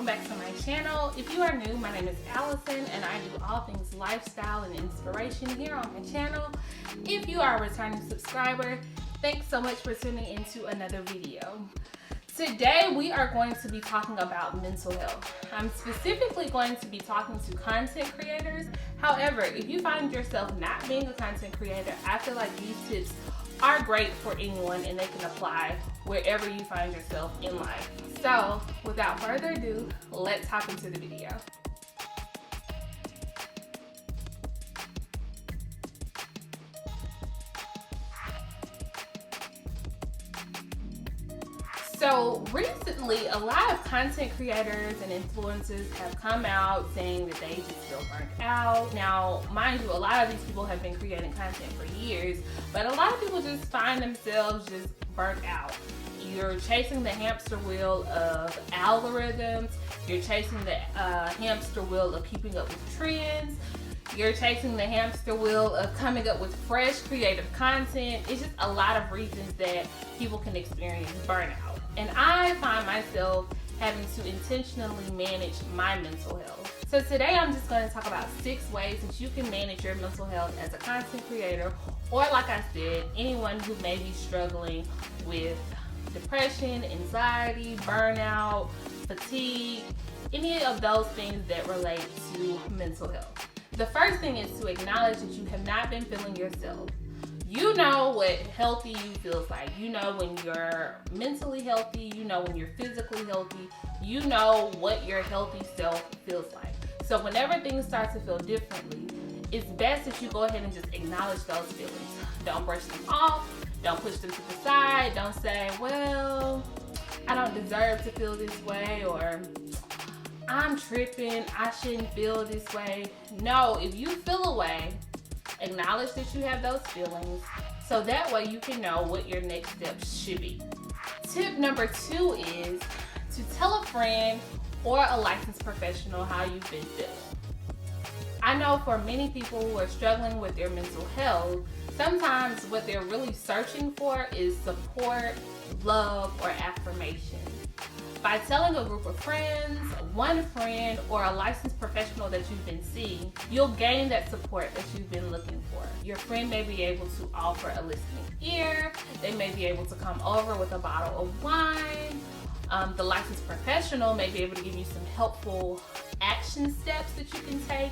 welcome back to my channel. If you are new, my name is Allison and I do all things lifestyle and inspiration here on my channel. If you are a returning subscriber, thanks so much for tuning into another video. Today we are going to be talking about mental health. I'm specifically going to be talking to content creators. However, if you find yourself not being a content creator, I feel like these tips are great for anyone and they can apply wherever you find yourself in life. So without further ado, let's hop into the video. So recently, a lot of content creators and influencers have come out saying that they just feel burnt out. Now, mind you, a lot of these people have been creating content for years, but a lot of people just find themselves just burnt out. You're chasing the hamster wheel of algorithms. You're chasing the hamster wheel of keeping up with trends. You're chasing the hamster wheel of coming up with fresh creative content. It's just a lot of reasons that people can experience burnout. And I find myself having to intentionally manage my mental health. So today I'm just going to talk about 6 ways that you can manage your mental health as a content creator, or like I said, anyone who may be struggling with depression, anxiety, burnout, fatigue, any of those things that relate to mental health. The first thing is to acknowledge that you have not been feeling yourself. You know what healthy you feels like. You know when you're mentally healthy, you know when you're physically healthy, you know what your healthy self feels like. So whenever things start to feel differently, it's best that you go ahead and just acknowledge those feelings. Don't brush them off, don't push them to the side, don't say, well, I don't deserve to feel this way, or I'm tripping, I shouldn't feel this way. No, if you feel a way, acknowledge that you have those feelings so that way you can know what your next steps should be. Tip number 2 is to tell a friend or a licensed professional how you've been feeling. I know for many people who are struggling with their mental health, sometimes what they're really searching for is support, love, or affirmation. By telling a group of friends, one friend, or a licensed professional that you've been seeing, you'll gain that support that you've been looking for. Your friend may be able to offer a listening ear. They may be able to come over with a bottle of wine. The licensed professional may be able to give you some helpful action steps that you can take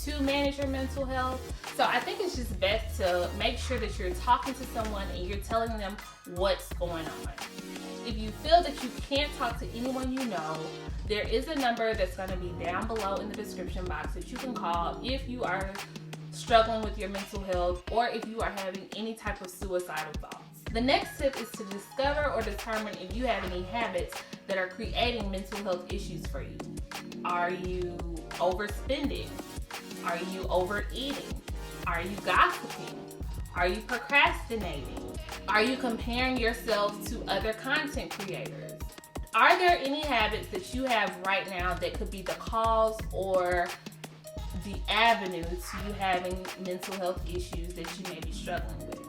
to manage your mental health. So I think it's just best to make sure that you're talking to someone and you're telling them what's going on. If you feel that you can't talk to anyone you know, there is a number that's going to be down below in the description box that you can call if you are struggling with your mental health or if you are having any type of suicidal thoughts. The next tip is to discover or determine if you have any habits that are creating mental health issues for you. Are you overspending? Are you overeating? Are you gossiping? Are you procrastinating? Are you comparing yourself to other content creators? Are there any habits that you have right now that could be the cause or the avenue to you having mental health issues that you may be struggling with?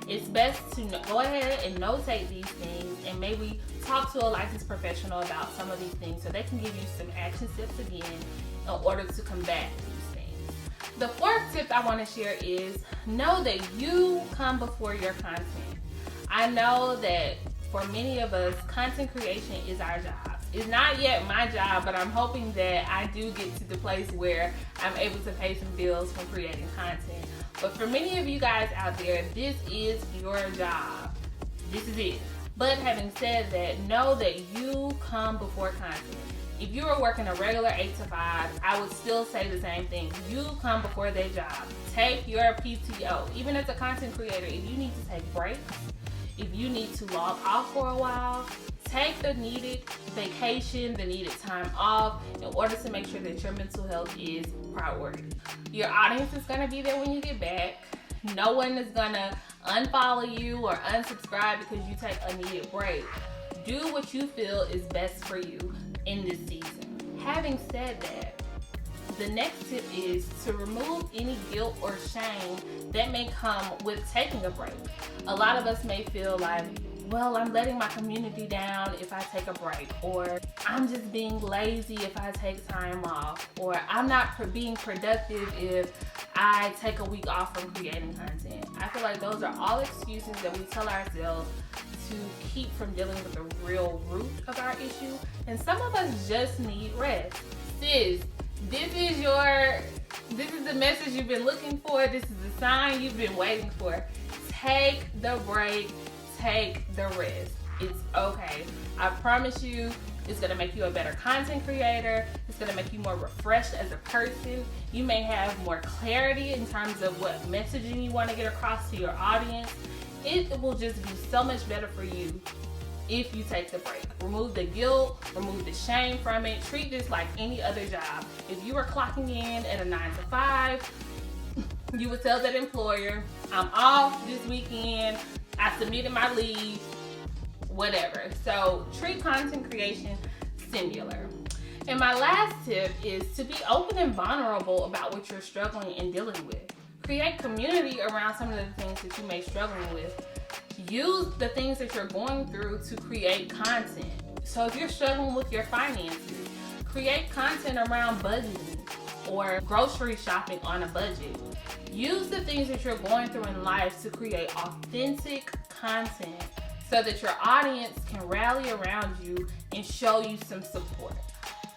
It's best to go ahead and notate these things and maybe talk to a licensed professional about some of these things so they can give you some action steps again in order to combat these things. The 4th tip I want to share is know that you come before your content. I know that for many of us, content creation is our job. It's not yet my job, but I'm hoping that I do get to the place where I'm able to pay some bills from creating content. But for many of you guys out there, this is your job. This is it. But having said that, know that you come before content. If you were working a regular 8 to 5, I would still say the same thing. You come before their job. Take your PTO. Even as a content creator, if you need to take breaks, if you need to log off for a while, take the needed vacation, the needed time off in order to make sure that your mental health is priority. Your audience is going to be there when you get back. No one is going to unfollow you or unsubscribe because you take a needed break. Do what you feel is best for you in this season. Having said that, the next tip is to remove any guilt or shame that may come with taking a break. A lot of us may feel like well, I'm letting my community down if I take a break, or I'm just being lazy if I take time off, or I'm not being productive if I take a week off from creating content. I feel like those are all excuses that we tell ourselves to keep from dealing with the real root of our issue. And some of us just need rest. Sis, this is the message you've been looking for. This is the sign you've been waiting for. Take the break, take the rest. It's okay. I promise you, it's gonna make you a better content creator. It's gonna make you more refreshed as a person. You may have more clarity in terms of what messaging you wanna get across to your audience. It will just be so much better for you if you take the break. Remove the guilt, remove the shame from it. Treat this like any other job. If you were clocking in at a 9 to 5, you would tell that employer, I'm off this weekend, I submitted my leave, whatever. So treat content creation singular. And my last tip is to be open and vulnerable about what you're struggling and dealing with. Create community around some of the things that you may be struggling with. Use the things that you're going through to create content. So if you're struggling with your finances, create content around budgeting or grocery shopping on a budget. Use the things that you're going through in life to create authentic content so that your audience can rally around you and show you some support.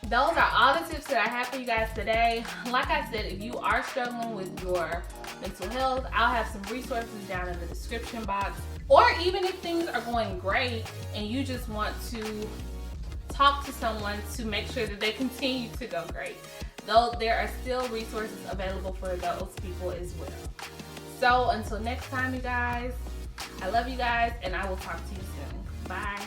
Those are all the tips that I have for you guys today. Like I said, if you are struggling with your mental health, I'll have some resources down in the description box. Or even if things are going great and you just want to talk to someone to make sure that they continue to go great, though there are still resources available for those people as well. So until next time, you guys, I love you guys, and I will talk to you soon. Bye.